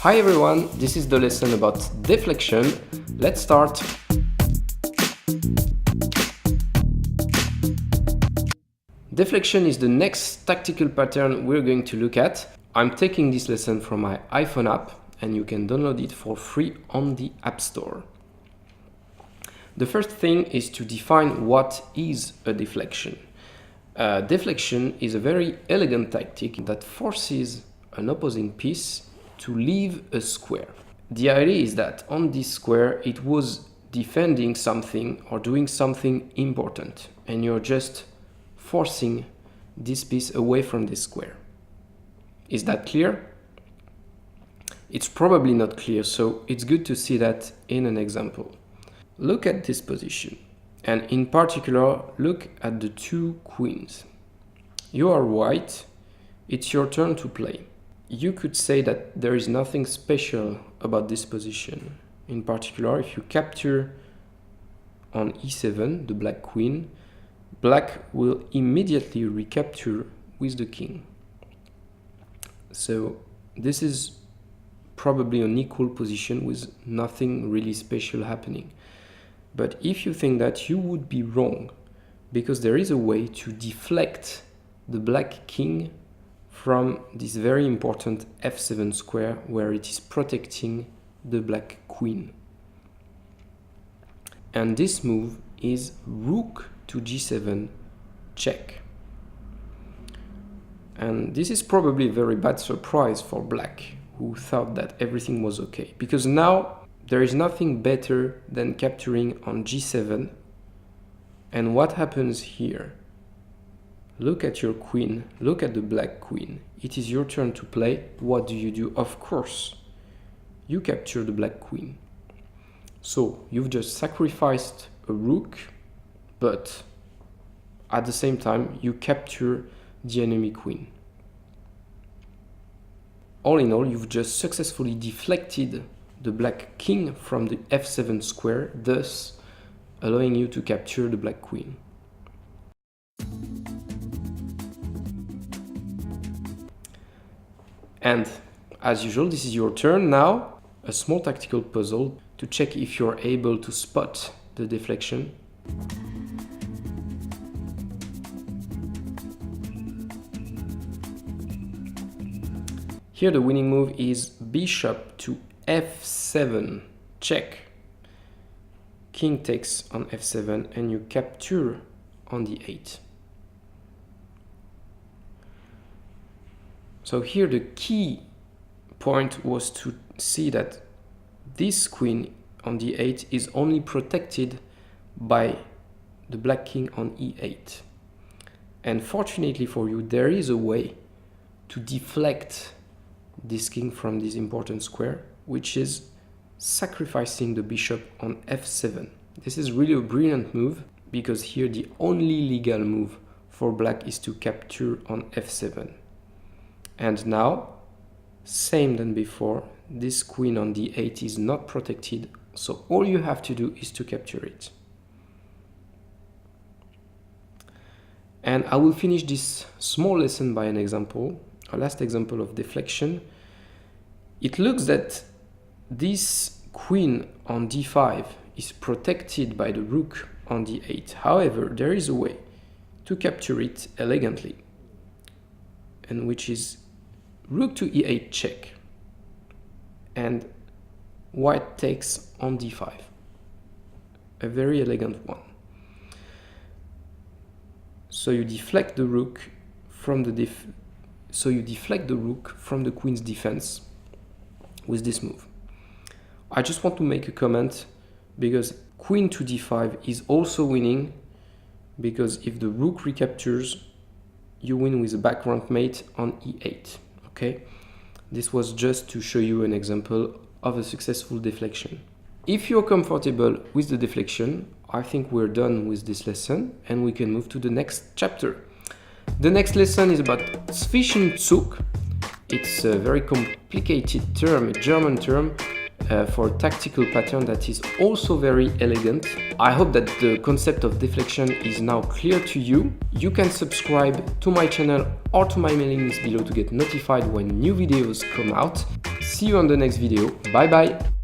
Hi everyone, this is the lesson about deflection. Let's start. Deflection is the next tactical pattern we're going to look at. I'm taking this lesson from my iPhone app and you can download it for free on the App Store. The first thing is to define what is a deflection. Deflection is a very elegant tactic that forces an opposing piece to leave a square. The idea is that on this square it was defending something or doing something important and you're just forcing this piece away from this square. Is that clear? It's probably not clear, so it's good to see that in an example. Look at this position and in particular look at the two queens. You are white, it's your turn to play. You could say that there is nothing special about this position. In particular, if you capture on e7, the black queen, black will immediately recapture with the king. So this is probably an equal position with nothing really special happening. But if you think that, you would be wrong, because there is a way to deflect the black king from this very important f7 square where it is protecting the black queen. And this move is rook to g7 check. And this is probably a very bad surprise for black, who thought that everything was okay, because now there is nothing better than capturing on g7. And what happens here? Look at your queen, look at the black queen. It is your turn to play. What do? Of course, you capture the black queen. So you've just sacrificed a rook, but at the same time, you capture the enemy queen. All in all, you've just successfully deflected the black king from the f7 square, thus allowing you to capture the black queen. And as usual, this is your turn now. A small tactical puzzle to check if you're able to spot the deflection. Here the winning move is bishop to f7 check. King takes on f7 and you capture on the 8. So here the key point was to see that this queen on the 8 is only protected by the black king on e8. And fortunately for you, there is a way to deflect this king from this important square, which is sacrificing the bishop on f7. This is really a brilliant move, because here the only legal move for black is to capture on f7. And now, same than before, this queen on d8 is not protected, so all you have to do is to capture it. And I will finish this small lesson by an example, a last example of deflection. It looks that this queen on d5 is protected by the rook on d8. However, there is a way to capture it elegantly, and which is rook to e8 check, and white takes on d5. A very elegant one. So you deflect the rook from the queen's defense with this move. I just want to make a comment, because queen to d5 is also winning, because if the rook recaptures, you win with a background mate on e8. Okay, this was just to show you an example of a successful deflection. If you're comfortable with the deflection, I think we're done with this lesson and we can move to the next chapter. The next lesson is about Zwischenzug. It's a very complicated term, a German term for a tactical pattern that is also very elegant. I hope that the concept of deflection is now clear to you. You can subscribe to my channel or to my mailing list below to get notified when new videos come out. See you on the next video. Bye bye!